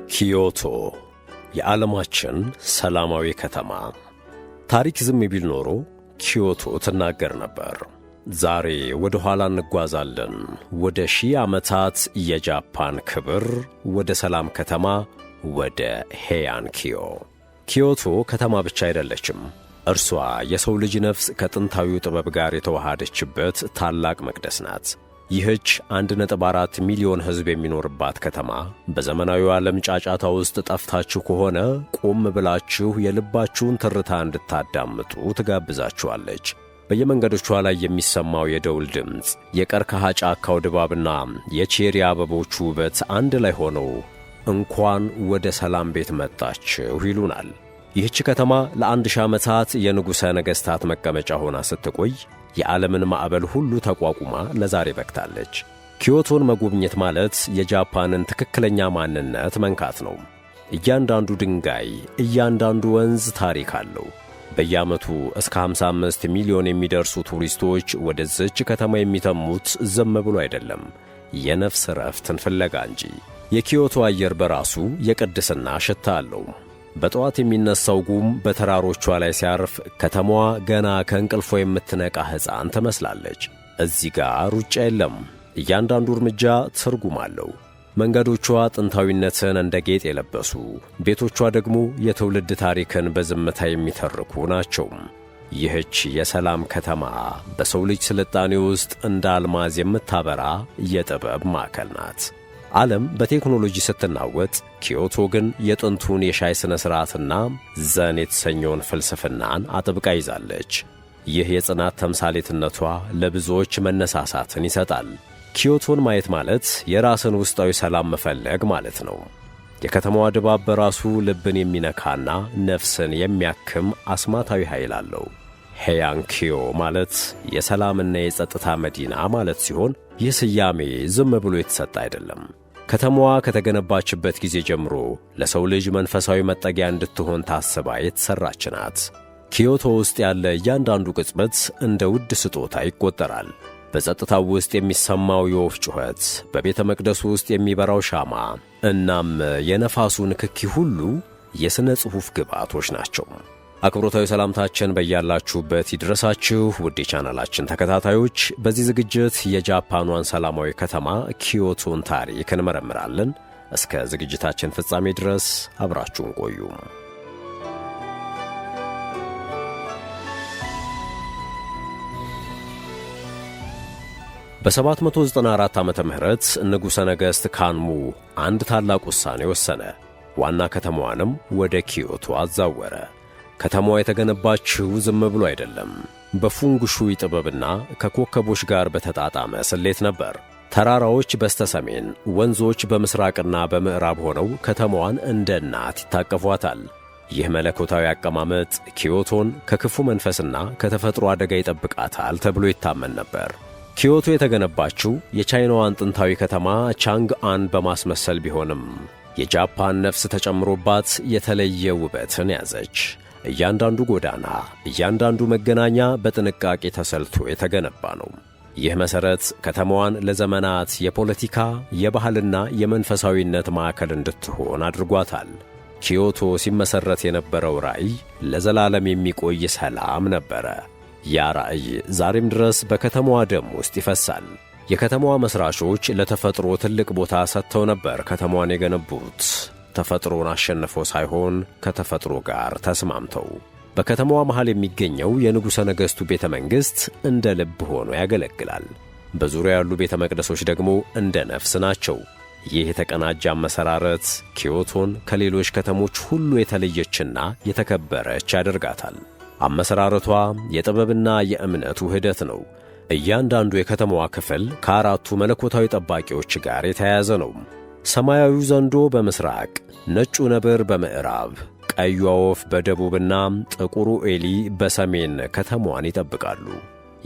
ኪዮቶ የዓለማችን ሰላማዊ ከተማ። ታሪክ ዝም ቢል ኖሮ ኪዮቶ ትናገር ነበር። ዛሬ ወደ ኋላ እንጓዛለን፣ ወደ ሺህ ዓመታት የጃፓን ክብር፣ ወደ ሰላም ከተማ፣ ወደ ሄያንኪዮ። ኪዮቶ ከተማ ብቻ አይደለችም። እርሷ የሰው ልጅ ነፍስ ከጥንታዊው ጥበብ ጋር የተዋሃደችበት ታላቅ መቅደስ ናት። ይህች 1.4 ሚሊዮን ሕዝብ የሚኖርባት ከተማ በዘመናዊው ዓለም ጫጫታ ውስጥ ጠፍታችሁ ከሆነ ቆም ብላችሁ የልባችሁን ትርታ እንድታዳምጡ ትጋብዛችኋለች። በየመንገዶቿ ላይ የሚሰማው የደውል ድምፅ፣ የቀርከሃ ጫካው ድባብና የቼሪ አበቦቹ ውበት አንድ ላይ ሆነው እንኳን ወደ ሰላም ቤት መጣችሁ ይሉናል። ይህች ከተማ ለ1000 ዓመታት የንጉሠ ነገሥታት መቀመጫ ሆና ስትቆይ የዓለምን ማዕበል ሁሉ ተቋቁማ ለዛሬ በቅታለች። ኪዮቶን መጎብኘት ማለት የጃፓንን ትክክለኛ ማንነት መንካት ነው። እያንዳንዱ ድንጋይ፣ እያንዳንዱ ወንዝ ታሪክ አለው። በየዓመቱ እስከ 55 ሚሊዮን የሚደርሱ ቱሪስቶች ወደዚች ከተማ የሚተሙት ዝም ብሎ አይደለም፣ የነፍስ ረፍትን ፍለጋ እንጂ። የኪዮቶ አየር በራሱ የቅድስና ሽታ አለው። በጠዋት የሚነሳው ጉም በተራሮቿ ላይ ሲያርፍ ከተማዋ ገና ከእንቅልፏ የምትነቃ ሕፃን ትመስላለች። እዚህ ጋር ሩጫ የለም። እያንዳንዱ እርምጃ ትርጉም አለው። መንገዶቿ ጥንታዊነትን እንደ ጌጥ የለበሱ፣ ቤቶቿ ደግሞ የትውልድ ታሪክን በዝምታ የሚተርኩ ናቸው። ይህች የሰላም ከተማ በሰው ልጅ ስልጣኔ ውስጥ እንደ አልማዝ የምታበራ የጥበብ ማዕከል ናት። ዓለም በቴክኖሎጂ ስትናወጥ፣ ኪዮቶ ግን የጥንቱን የሻይ ሥነ ሥርዓትና ዘን የተሰኘውን ፍልስፍናን አጥብቃ ይዛለች። ይህ የጽናት ተምሳሌትነቷ ለብዙዎች መነሳሳትን ይሰጣል። ኪዮቶን ማየት ማለት የራስን ውስጣዊ ሰላም መፈለግ ማለት ነው። የከተማዋ ድባብ በራሱ ልብን የሚነካና ነፍስን የሚያክም አስማታዊ ኃይል አለው። ሄያንኪዮ ማለት የሰላምና የጸጥታ መዲና ማለት ሲሆን ይህ ስያሜ ዝም ብሎ የተሰጠ አይደለም። ከተማዋ ከተገነባችበት ጊዜ ጀምሮ ለሰው ልጅ መንፈሳዊ መጠጊያ እንድትሆን ታስባ የተሠራች ናት። ኪዮቶ ውስጥ ያለ እያንዳንዱ ቅጽበት እንደ ውድ ስጦታ ይቆጠራል። በጸጥታው ውስጥ የሚሰማው የወፍ ጩኸት፣ በቤተ መቅደሱ ውስጥ የሚበራው ሻማ፣ እናም የነፋሱ ንክኪ ሁሉ የሥነ ጽሑፍ ግብዓቶች ናቸው። አክብሮታዊ ሰላምታችን በያላችሁበት ይድረሳችሁ ውድ የቻናላችን ተከታታዮች። በዚህ ዝግጅት የጃፓኗን ሰላማዊ ከተማ ኪዮቶን ታሪክ እንመረምራለን። እስከ ዝግጅታችን ፍጻሜ ድረስ አብራችሁን ቆዩ። በ794 ዓመተ ምህረት ንጉሠ ነገሥት ካንሙ አንድ ታላቅ ውሳኔ ወሰነ። ዋና ከተማዋንም ወደ ኪዮቶ አዛወረ። ከተማዋ የተገነባችው ዝም ብሎ አይደለም። በፉንግሹይ ጥበብና ከኮከቦች ጋር በተጣጣመ ስሌት ነበር። ተራራዎች በስተ ሰሜን፣ ወንዞች በምሥራቅና በምዕራብ ሆነው ከተማዋን እንደ እናት ይታቀፏታል። ይህ መለኮታዊ አቀማመጥ ኪዮቶን ከክፉ መንፈስና ከተፈጥሮ አደጋ ይጠብቃታል ተብሎ ይታመን ነበር። ኪዮቶ የተገነባችው የቻይናዋን ጥንታዊ ከተማ ቻንግአን በማስመሰል ቢሆንም የጃፓን ነፍስ ተጨምሮባት የተለየ ውበትን ያዘች። እያንዳንዱ ጎዳና፣ እያንዳንዱ መገናኛ በጥንቃቄ ተሰልቶ የተገነባ ነው። ይህ መሠረት ከተማዋን ለዘመናት የፖለቲካ፣ የባህልና የመንፈሳዊነት ማዕከል እንድትሆን አድርጓታል። ኪዮቶ ሲመሠረት የነበረው ራዕይ ለዘላለም የሚቆይ ሰላም ነበረ። ያ ራዕይ ዛሬም ድረስ በከተማዋ ደም ውስጥ ይፈሳል። የከተማዋ መሥራቾች ለተፈጥሮ ትልቅ ቦታ ሰጥተው ነበር ከተማዋን የገነቡት። ተፈጥሮን አሸንፈው ሳይሆን ከተፈጥሮ ጋር ተስማምተው። በከተማዋ መሃል የሚገኘው የንጉሠ ነገሥቱ ቤተ መንግሥት እንደ ልብ ሆኖ ያገለግላል። በዙሪያ ያሉ ቤተ መቅደሶች ደግሞ እንደ ነፍስ ናቸው። ይህ የተቀናጀ አመሰራረት ኪዮቶን ከሌሎች ከተሞች ሁሉ የተለየችና የተከበረች ያደርጋታል። አመሰራረቷ የጥበብና የእምነት ውህደት ነው። እያንዳንዱ የከተማዋ ክፍል ከአራቱ መለኮታዊ ጠባቂዎች ጋር የተያያዘ ነው። ሰማያዊው ዘንዶ በምሥራቅ፣ ነጩ ነብር በምዕራብ፣ ቀዩ ወፍ በደቡብና ጥቁሩ ኤሊ በሰሜን ከተማዋን ይጠብቃሉ።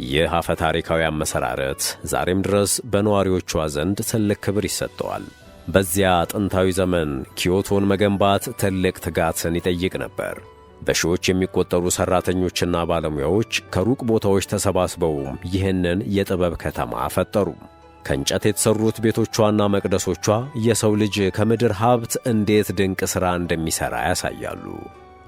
ይህ አፈ ታሪካዊ አመሰራረት ዛሬም ድረስ በነዋሪዎቿ ዘንድ ትልቅ ክብር ይሰጠዋል። በዚያ ጥንታዊ ዘመን ኪዮቶን መገንባት ትልቅ ትጋትን ይጠይቅ ነበር። በሺዎች የሚቆጠሩ ሠራተኞችና ባለሙያዎች ከሩቅ ቦታዎች ተሰባስበው ይህንን የጥበብ ከተማ ፈጠሩ። ከእንጨት የተሠሩት ቤቶቿና መቅደሶቿ የሰው ልጅ ከምድር ሀብት እንዴት ድንቅ ሥራ እንደሚሠራ ያሳያሉ።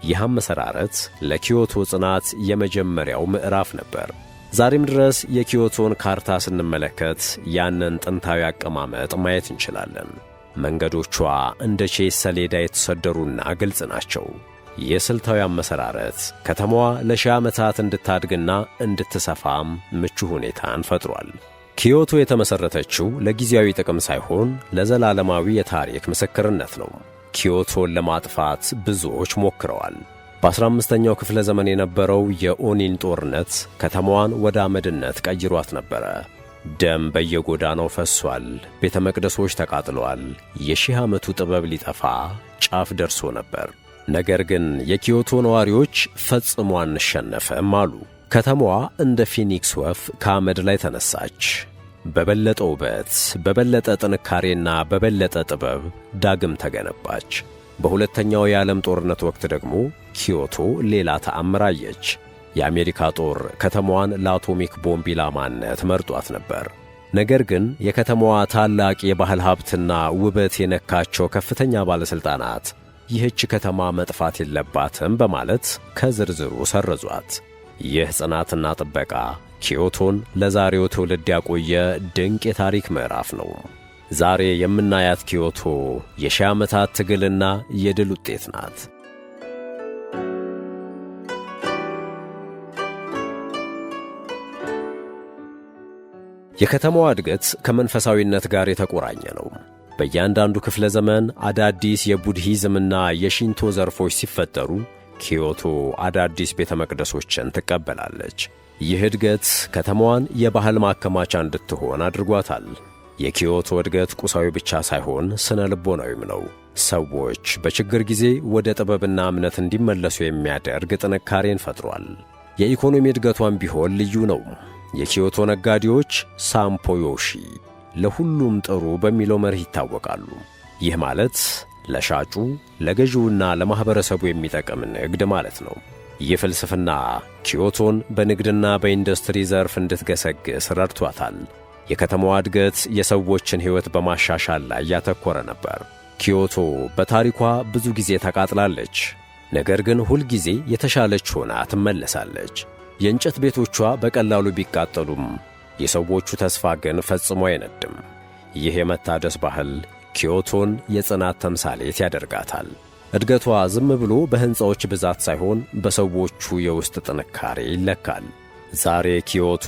ይህ አመሰራረት ለኪዮቶ ጽናት የመጀመሪያው ምዕራፍ ነበር። ዛሬም ድረስ የኪዮቶን ካርታ ስንመለከት ያንን ጥንታዊ አቀማመጥ ማየት እንችላለን። መንገዶቿ እንደ ቼስ ሰሌዳ የተሰደሩና ግልጽ ናቸው። የስልታዊ አመሰራረት ከተማዋ ለሺህ ዓመታት እንድታድግና እንድትሰፋም ምቹ ሁኔታን ፈጥሯል። ኪዮቶ የተመሠረተችው ለጊዜያዊ ጥቅም ሳይሆን ለዘላለማዊ የታሪክ ምስክርነት ነው። ኪዮቶን ለማጥፋት ብዙዎች ሞክረዋል። በ15ኛው ክፍለ ዘመን የነበረው የኦኒን ጦርነት ከተማዋን ወደ አመድነት ቀይሯት ነበረ። ደም በየጎዳናው ፈሷል። ቤተ መቅደሶች ተቃጥለዋል። የሺህ ዓመቱ ጥበብ ሊጠፋ ጫፍ ደርሶ ነበር። ነገር ግን የኪዮቶ ነዋሪዎች ፈጽሞ አንሸነፍም አሉ። ከተማዋ እንደ ፊኒክስ ወፍ ከአመድ ላይ ተነሳች። በበለጠ ውበት፣ በበለጠ ጥንካሬና በበለጠ ጥበብ ዳግም ተገነባች። በሁለተኛው የዓለም ጦርነት ወቅት ደግሞ ኪዮቶ ሌላ ተአምር አየች። የአሜሪካ ጦር ከተማዋን ለአቶሚክ ቦምብ ኢላማነት መርጧት ነበር። ነገር ግን የከተማዋ ታላቅ የባህል ሀብትና ውበት የነካቸው ከፍተኛ ባለሥልጣናት ይህች ከተማ መጥፋት የለባትም በማለት ከዝርዝሩ ሰረዟት። ይህ ጽናትና ጥበቃ ኪዮቶን ለዛሬው ትውልድ ያቆየ ድንቅ የታሪክ ምዕራፍ ነው። ዛሬ የምናያት ኪዮቶ የሺህ ዓመታት ትግልና የድል ውጤት ናት። የከተማዋ እድገት ከመንፈሳዊነት ጋር የተቆራኘ ነው። በእያንዳንዱ ክፍለ ዘመን አዳዲስ የቡድሂዝምና የሺንቶ ዘርፎች ሲፈጠሩ ኪዮቶ አዳዲስ ቤተ መቅደሶችን ትቀበላለች። ይህ እድገት ከተማዋን የባህል ማከማቻ እንድትሆን አድርጓታል። የኪዮቶ እድገት ቁሳዊ ብቻ ሳይሆን ስነ ልቦናዊም ነው። ሰዎች በችግር ጊዜ ወደ ጥበብና እምነት እንዲመለሱ የሚያደርግ ጥንካሬን ፈጥሯል። የኢኮኖሚ እድገቷን ቢሆን ልዩ ነው። የኪዮቶ ነጋዴዎች ሳምፖዮሺ ለሁሉም ጥሩ በሚለው መርህ ይታወቃሉ። ይህ ማለት ለሻጩ ለገዢውና ለማኅበረሰቡ የሚጠቅም ንግድ ማለት ነው። ይህ ፍልስፍና ኪዮቶን በንግድና በኢንዱስትሪ ዘርፍ እንድትገሰግስ ረድቷታል። የከተማዋ እድገት የሰዎችን ሕይወት በማሻሻል ላይ ያተኮረ ነበር። ኪዮቶ በታሪኳ ብዙ ጊዜ ተቃጥላለች፣ ነገር ግን ሁልጊዜ የተሻለች ሆና ትመለሳለች። የእንጨት ቤቶቿ በቀላሉ ቢቃጠሉም የሰዎቹ ተስፋ ግን ፈጽሞ አይነድም። ይህ የመታደስ ባህል ኪዮቶን የጽናት ተምሳሌት ያደርጋታል። እድገቷ ዝም ብሎ በሕንፃዎች ብዛት ሳይሆን በሰዎቹ የውስጥ ጥንካሬ ይለካል። ዛሬ ኪዮቶ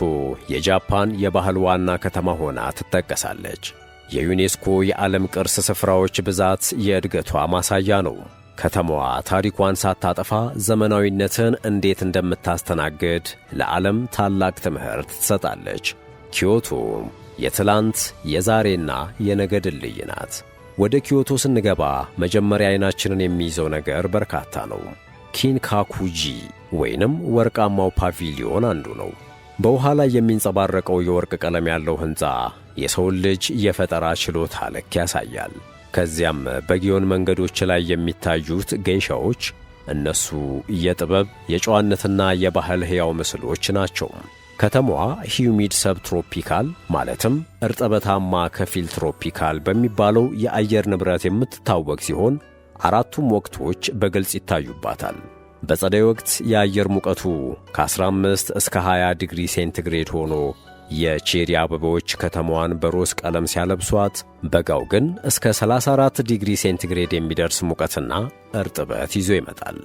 የጃፓን የባህል ዋና ከተማ ሆና ትጠቀሳለች። የዩኔስኮ የዓለም ቅርስ ስፍራዎች ብዛት የእድገቷ ማሳያ ነው። ከተማዋ ታሪኳን ሳታጠፋ ዘመናዊነትን እንዴት እንደምታስተናግድ ለዓለም ታላቅ ትምህርት ትሰጣለች። ኪዮቶ የትላንት የዛሬና የነገ ድልድይ ናት። ወደ ኪዮቶ ስንገባ መጀመሪያ ዓይናችንን የሚይዘው ነገር በርካታ ነው። ኪንካኩጂ ወይንም ወርቃማው ፓቪሊዮን አንዱ ነው። በውሃ ላይ የሚንጸባረቀው የወርቅ ቀለም ያለው ሕንፃ የሰውን ልጅ የፈጠራ ችሎታ ልክ ያሳያል። ከዚያም በጊዮን መንገዶች ላይ የሚታዩት ጌይሻዎች እነሱ የጥበብ የጨዋነትና የባህል ሕያው ምስሎች ናቸው። ከተማዋ ሂዩሚድ ሰብ ትሮፒካል ማለትም እርጥበታማ ከፊል ትሮፒካል በሚባለው የአየር ንብረት የምትታወቅ ሲሆን አራቱም ወቅቶች በግልጽ ይታዩባታል። በጸደይ ወቅት የአየር ሙቀቱ ከ15 እስከ 20 ዲግሪ ሴንቲግሬድ ሆኖ የቼሪ አበባዎች ከተማዋን በሮዝ ቀለም ሲያለብሷት፣ በጋው ግን እስከ 34 ዲግሪ ሴንቲግሬድ የሚደርስ ሙቀትና እርጥበት ይዞ ይመጣል።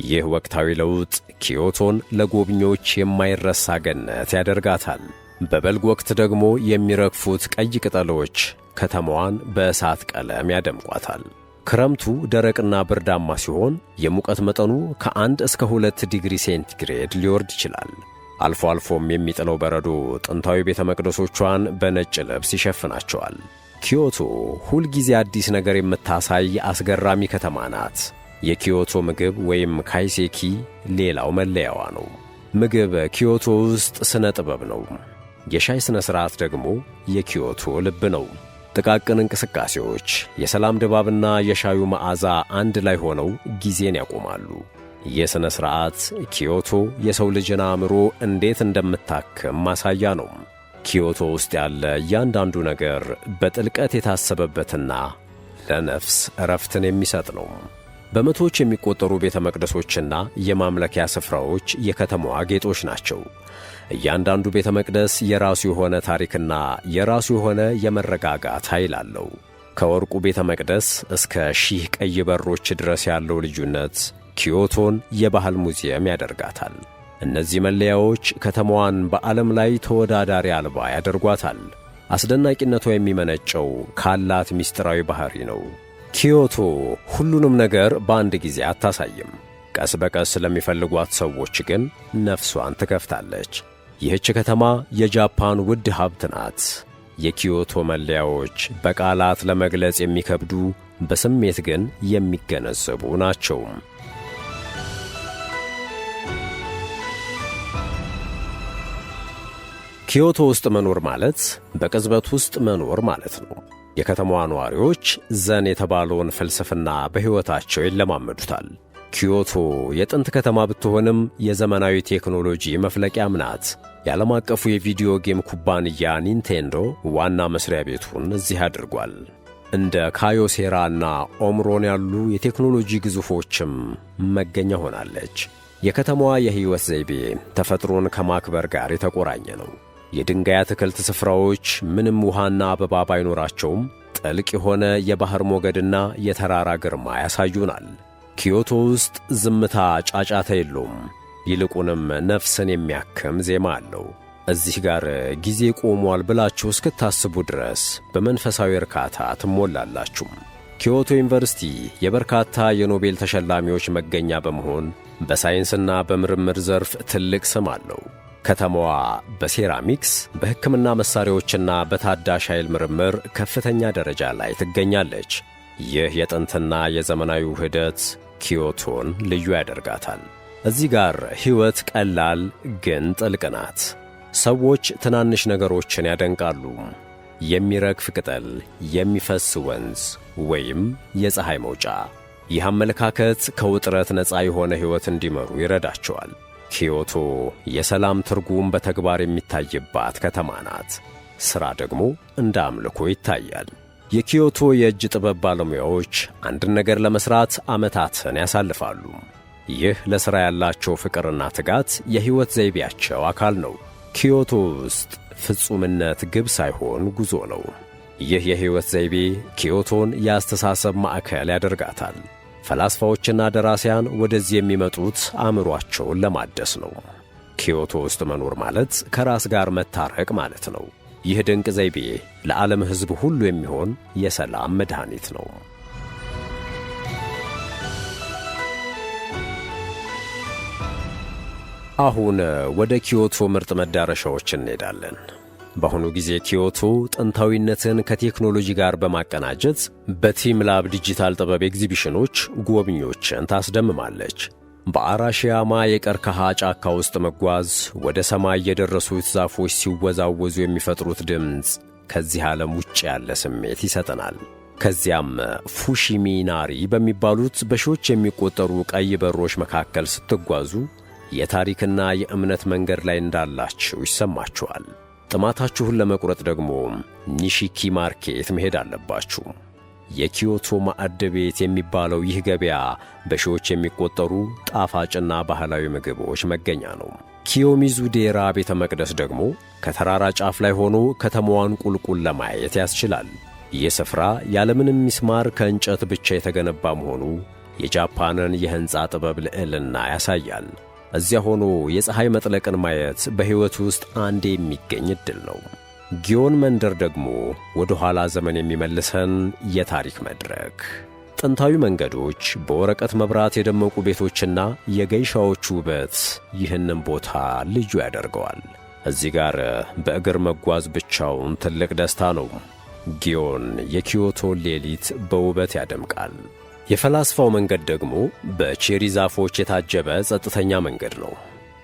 ይህ ወቅታዊ ለውጥ ኪዮቶን ለጎብኚዎች የማይረሳ ገነት ያደርጋታል። በበልግ ወቅት ደግሞ የሚረግፉት ቀይ ቅጠሎች ከተማዋን በእሳት ቀለም ያደምቋታል። ክረምቱ ደረቅና ብርዳማ ሲሆን የሙቀት መጠኑ ከ1 እስከ 2 ዲግሪ ሴንቲግሬድ ሊወርድ ይችላል። አልፎ አልፎም የሚጥለው በረዶ ጥንታዊ ቤተ መቅደሶቿን በነጭ ልብስ ይሸፍናቸዋል። ኪዮቶ ሁልጊዜ አዲስ ነገር የምታሳይ አስገራሚ ከተማ ናት። የኪዮቶ ምግብ ወይም ካይሴኪ ሌላው መለያዋ ነው። ምግብ ኪዮቶ ውስጥ ስነ ጥበብ ነው። የሻይ ስነ ሥርዓት ደግሞ የኪዮቶ ልብ ነው። ጥቃቅን እንቅስቃሴዎች፣ የሰላም ድባብና የሻዩ መዓዛ አንድ ላይ ሆነው ጊዜን ያቆማሉ። ይህ ሥነ ሥርዓት ኪዮቶ የሰው ልጅን አእምሮ እንዴት እንደምታክም ማሳያ ነው። ኪዮቶ ውስጥ ያለ እያንዳንዱ ነገር በጥልቀት የታሰበበትና ለነፍስ እረፍትን የሚሰጥ ነው። በመቶዎች የሚቆጠሩ ቤተ መቅደሶችና የማምለኪያ ስፍራዎች የከተማዋ ጌጦች ናቸው። እያንዳንዱ ቤተ መቅደስ የራሱ የሆነ ታሪክና የራሱ የሆነ የመረጋጋት ኃይል አለው። ከወርቁ ቤተ መቅደስ እስከ 1000 ቀይ በሮች ድረስ ያለው ልዩነት ኪዮቶን የባህል ሙዚየም ያደርጋታል። እነዚህ መለያዎች ከተማዋን በዓለም ላይ ተወዳዳሪ አልባ ያደርጓታል። አስደናቂነቷ የሚመነጨው ካላት ምስጢራዊ ባህሪ ነው። ኪዮቶ ሁሉንም ነገር በአንድ ጊዜ አታሳይም። ቀስ በቀስ ለሚፈልጓት ሰዎች ግን ነፍሷን ትከፍታለች። ይህች ከተማ የጃፓን ውድ ሀብት ናት። የኪዮቶ መለያዎች በቃላት ለመግለጽ የሚከብዱ፣ በስሜት ግን የሚገነዘቡ ናቸው። ኪዮቶ ውስጥ መኖር ማለት በቅጽበት ውስጥ መኖር ማለት ነው። የከተማዋ ነዋሪዎች ዘን የተባለውን ፍልስፍና በሕይወታቸው ይለማመዱታል። ኪዮቶ የጥንት ከተማ ብትሆንም የዘመናዊ ቴክኖሎጂ መፍለቂያም ናት። የዓለም አቀፉ የቪዲዮ ጌም ኩባንያ ኒንቴንዶ ዋና መሥሪያ ቤቱን እዚህ አድርጓል። እንደ ካዮሴራና ኦምሮን ያሉ የቴክኖሎጂ ግዙፎችም መገኛ ሆናለች። የከተማዋ የሕይወት ዘይቤ ተፈጥሮን ከማክበር ጋር የተቆራኘ ነው። የድንጋይ አትክልት ስፍራዎች ምንም ውሃና አበባ ባይኖራቸውም ጥልቅ የሆነ የባሕር ሞገድና የተራራ ግርማ ያሳዩናል። ኪዮቶ ውስጥ ዝምታ ጫጫታ የለውም። ይልቁንም ነፍስን የሚያክም ዜማ አለው። እዚህ ጋር ጊዜ ቆሟል ብላችሁ እስክታስቡ ድረስ በመንፈሳዊ እርካታ ትሞላላችሁ። ኪዮቶ ዩኒቨርሲቲ የበርካታ የኖቤል ተሸላሚዎች መገኛ በመሆን በሳይንስና በምርምር ዘርፍ ትልቅ ስም አለው። ከተማዋ በሴራሚክስ በሕክምና መሣሪያዎችና በታዳሽ ኃይል ምርምር ከፍተኛ ደረጃ ላይ ትገኛለች። ይህ የጥንትና የዘመናዊ ውህደት ኪዮቶን ልዩ ያደርጋታል። እዚህ ጋር ሕይወት ቀላል ግን ጥልቅ ናት። ሰዎች ትናንሽ ነገሮችን ያደንቃሉ። የሚረግፍ ቅጠል፣ የሚፈስ ወንዝ ወይም የፀሐይ መውጫ። ይህ አመለካከት ከውጥረት ነፃ የሆነ ሕይወት እንዲመሩ ይረዳቸዋል። ኪዮቶ የሰላም ትርጉም በተግባር የሚታይባት ከተማ ናት። ሥራ ደግሞ እንደ አምልኮ ይታያል። የኪዮቶ የእጅ ጥበብ ባለሙያዎች አንድን ነገር ለመሥራት ዓመታትን ያሳልፋሉ። ይህ ለሥራ ያላቸው ፍቅርና ትጋት የሕይወት ዘይቤያቸው አካል ነው። ኪዮቶ ውስጥ ፍጹምነት ግብ ሳይሆን ጉዞ ነው። ይህ የሕይወት ዘይቤ ኪዮቶን የአስተሳሰብ ማዕከል ያደርጋታል። ፈላስፋዎችና ደራሲያን ወደዚህ የሚመጡት አእምሮአቸውን ለማደስ ነው። ኪዮቶ ውስጥ መኖር ማለት ከራስ ጋር መታረቅ ማለት ነው። ይህ ድንቅ ዘይቤ ለዓለም ሕዝብ ሁሉ የሚሆን የሰላም መድኃኒት ነው። አሁን ወደ ኪዮቶ ምርጥ መዳረሻዎች እንሄዳለን። በአሁኑ ጊዜ ኪዮቶ ጥንታዊነትን ከቴክኖሎጂ ጋር በማቀናጀት በቲም ላብ ዲጂታል ጥበብ ኤግዚቢሽኖች ጎብኚዎችን ታስደምማለች። በአራሺያማ የቀርከሃ ጫካ ውስጥ መጓዝ፣ ወደ ሰማይ የደረሱት ዛፎች ሲወዛወዙ የሚፈጥሩት ድምፅ ከዚህ ዓለም ውጭ ያለ ስሜት ይሰጠናል። ከዚያም ፉሺሚናሪ በሚባሉት በሺዎች የሚቆጠሩ ቀይ በሮች መካከል ስትጓዙ የታሪክና የእምነት መንገድ ላይ እንዳላችሁ ይሰማችኋል። ጥማታችሁን ለመቁረጥ ደግሞ ኒሺኪ ማርኬት መሄድ አለባችሁ። የኪዮቶ ማዕድ ቤት የሚባለው ይህ ገበያ በሺዎች የሚቆጠሩ ጣፋጭና ባህላዊ ምግቦች መገኛ ነው። ኪዮሚዙ ዴራ ቤተ መቅደስ ደግሞ ከተራራ ጫፍ ላይ ሆኖ ከተማዋን ቁልቁል ለማየት ያስችላል። ይህ ስፍራ ያለምንም ሚስማር ከእንጨት ብቻ የተገነባ መሆኑ የጃፓንን የሕንፃ ጥበብ ልዕልና ያሳያል። እዚያ ሆኖ የፀሐይ መጥለቅን ማየት በሕይወት ውስጥ አንዴ የሚገኝ ዕድል ነው። ጊዮን መንደር ደግሞ ወደ ኋላ ዘመን የሚመልሰን የታሪክ መድረክ። ጥንታዊ መንገዶች፣ በወረቀት መብራት የደመቁ ቤቶችና የገይሻዎቹ ውበት ይህንን ቦታ ልዩ ያደርገዋል። እዚህ ጋር በእግር መጓዝ ብቻውን ትልቅ ደስታ ነው። ጊዮን የኪዮቶን ሌሊት በውበት ያደምቃል። የፈላስፋው መንገድ ደግሞ በቼሪ ዛፎች የታጀበ ጸጥተኛ መንገድ ነው።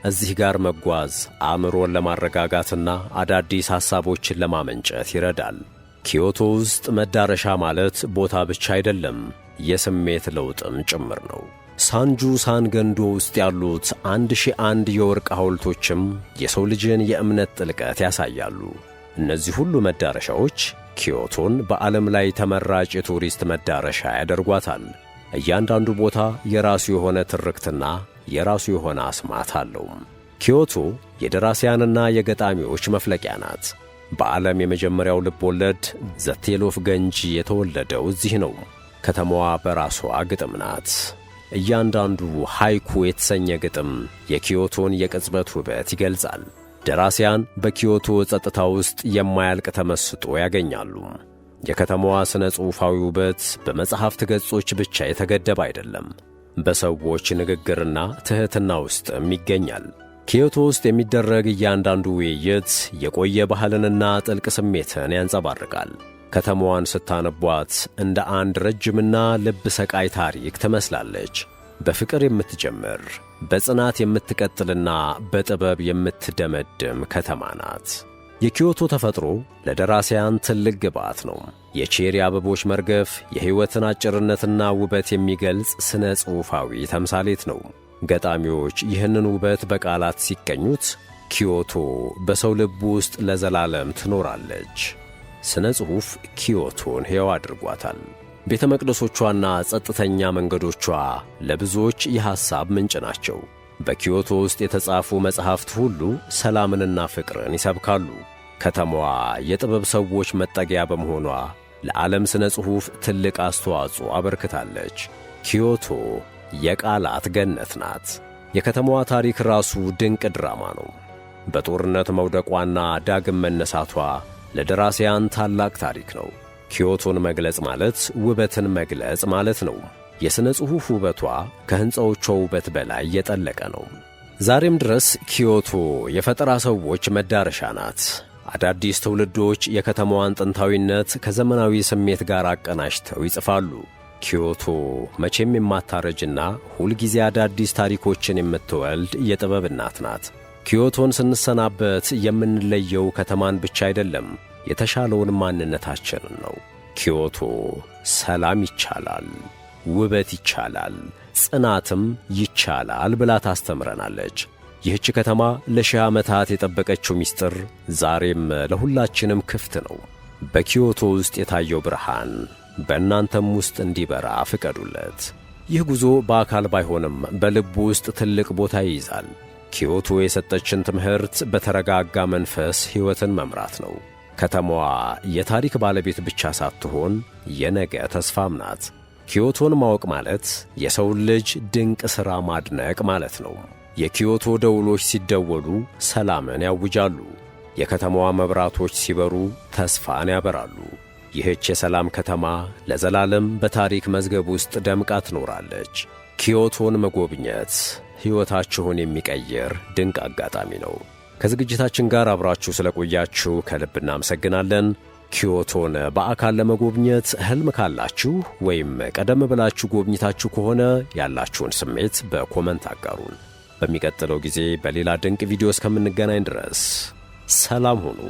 እዚህ ጋር መጓዝ አእምሮን ለማረጋጋትና አዳዲስ ሐሳቦችን ለማመንጨት ይረዳል። ኪዮቶ ውስጥ መዳረሻ ማለት ቦታ ብቻ አይደለም፣ የስሜት ለውጥም ጭምር ነው። ሳንጁ ሳንገንዶ ውስጥ ያሉት 1001 የወርቅ ሐውልቶችም የሰው ልጅን የእምነት ጥልቀት ያሳያሉ። እነዚህ ሁሉ መዳረሻዎች ኪዮቶን በዓለም ላይ ተመራጭ የቱሪስት መዳረሻ ያደርጓታል። እያንዳንዱ ቦታ የራሱ የሆነ ትርክትና የራሱ የሆነ አስማት አለው። ኪዮቶ የደራሲያንና የገጣሚዎች መፍለቂያ ናት። በዓለም የመጀመሪያው ልብ ወለድ ዘ ቴል ኦፍ ገንጂ የተወለደው እዚህ ነው። ከተማዋ በራሷ ግጥም ናት። እያንዳንዱ ሃይኩ የተሰኘ ግጥም የኪዮቶን የቅጽበት ውበት ይገልጻል። ደራሲያን በኪዮቶ ጸጥታ ውስጥ የማያልቅ ተመስጦ ያገኛሉ። የከተማዋ ሥነ ጽሑፋዊ ውበት በመጽሐፍት ገጾች ብቻ የተገደበ አይደለም፣ በሰዎች ንግግርና ትሕትና ውስጥም ይገኛል። ኪዮቶ ውስጥ የሚደረግ እያንዳንዱ ውይይት የቆየ ባህልንና ጥልቅ ስሜትን ያንጸባርቃል። ከተማዋን ስታነቧት እንደ አንድ ረጅምና ልብ ሰቃይ ታሪክ ትመስላለች። በፍቅር የምትጀምር፣ በጽናት የምትቀጥልና በጥበብ የምትደመድም ከተማ ናት። የኪዮቶ ተፈጥሮ ለደራሲያን ትልቅ ግብዓት ነው። የቼሪ አበቦች መርገፍ የሕይወትን አጭርነትና ውበት የሚገልጽ ሥነ ጽሑፋዊ ተምሳሌት ነው። ገጣሚዎች ይህንን ውበት በቃላት ሲቀኙት፣ ኪዮቶ በሰው ልብ ውስጥ ለዘላለም ትኖራለች። ሥነ ጽሑፍ ኪዮቶን ሕያው አድርጓታል። ቤተ መቅደሶቿና ጸጥተኛ መንገዶቿ ለብዙዎች የሐሳብ ምንጭ ናቸው። በኪዮቶ ውስጥ የተጻፉ መጻሕፍት ሁሉ ሰላምንና ፍቅርን ይሰብካሉ። ከተማዋ የጥበብ ሰዎች መጠጊያ በመሆኗ ለዓለም ሥነ ጽሑፍ ትልቅ አስተዋጽኦ አበርክታለች። ኪዮቶ የቃላት ገነት ናት። የከተማዋ ታሪክ ራሱ ድንቅ ድራማ ነው። በጦርነት መውደቋና ዳግም መነሳቷ ለደራሲያን ታላቅ ታሪክ ነው። ኪዮቶን መግለጽ ማለት ውበትን መግለጽ ማለት ነው። የሥነ ጽሑፍ ውበቷ ከሕንፃዎቿ ውበት በላይ የጠለቀ ነው። ዛሬም ድረስ ኪዮቶ የፈጠራ ሰዎች መዳረሻ ናት። አዳዲስ ትውልዶች የከተማዋን ጥንታዊነት ከዘመናዊ ስሜት ጋር አቀናጅተው ይጽፋሉ። ኪዮቶ መቼም የማታረጅና ሁልጊዜ አዳዲስ ታሪኮችን የምትወልድ የጥበብ እናት ናት። ኪዮቶን ስንሰናበት የምንለየው ከተማን ብቻ አይደለም፣ የተሻለውን ማንነታችንን ነው። ኪዮቶ ሰላም ይቻላል፣ ውበት ይቻላል፣ ጽናትም ይቻላል ብላ ታስተምረናለች። ይህች ከተማ ለሺህ ዓመታት የጠበቀችው ምስጢር ዛሬም ለሁላችንም ክፍት ነው። በኪዮቶ ውስጥ የታየው ብርሃን በእናንተም ውስጥ እንዲበራ ፍቀዱለት። ይህ ጉዞ በአካል ባይሆንም በልብ ውስጥ ትልቅ ቦታ ይይዛል። ኪዮቶ የሰጠችን ትምህርት በተረጋጋ መንፈስ ሕይወትን መምራት ነው። ከተማዋ የታሪክ ባለቤት ብቻ ሳትሆን የነገ ተስፋም ናት። ኪዮቶን ማወቅ ማለት የሰውን ልጅ ድንቅ ሥራ ማድነቅ ማለት ነው። የኪዮቶ ደውሎች ሲደወሉ ሰላምን ያውጃሉ። የከተማዋ መብራቶች ሲበሩ ተስፋን ያበራሉ። ይህች የሰላም ከተማ ለዘላለም በታሪክ መዝገብ ውስጥ ደምቃ ትኖራለች። ኪዮቶን መጎብኘት ሕይወታችሁን የሚቀይር ድንቅ አጋጣሚ ነው። ከዝግጅታችን ጋር አብራችሁ ስለቆያችሁ ከልብ እናመሰግናለን። ኪዮቶን በአካል ለመጎብኘት ሕልም ካላችሁ ወይም ቀደም ብላችሁ ጎብኝታችሁ ከሆነ ያላችሁን ስሜት በኮመንት አጋሩን። በሚቀጥለው ጊዜ በሌላ ድንቅ ቪዲዮ እስከምንገናኝ ድረስ ሰላም ሁኑ።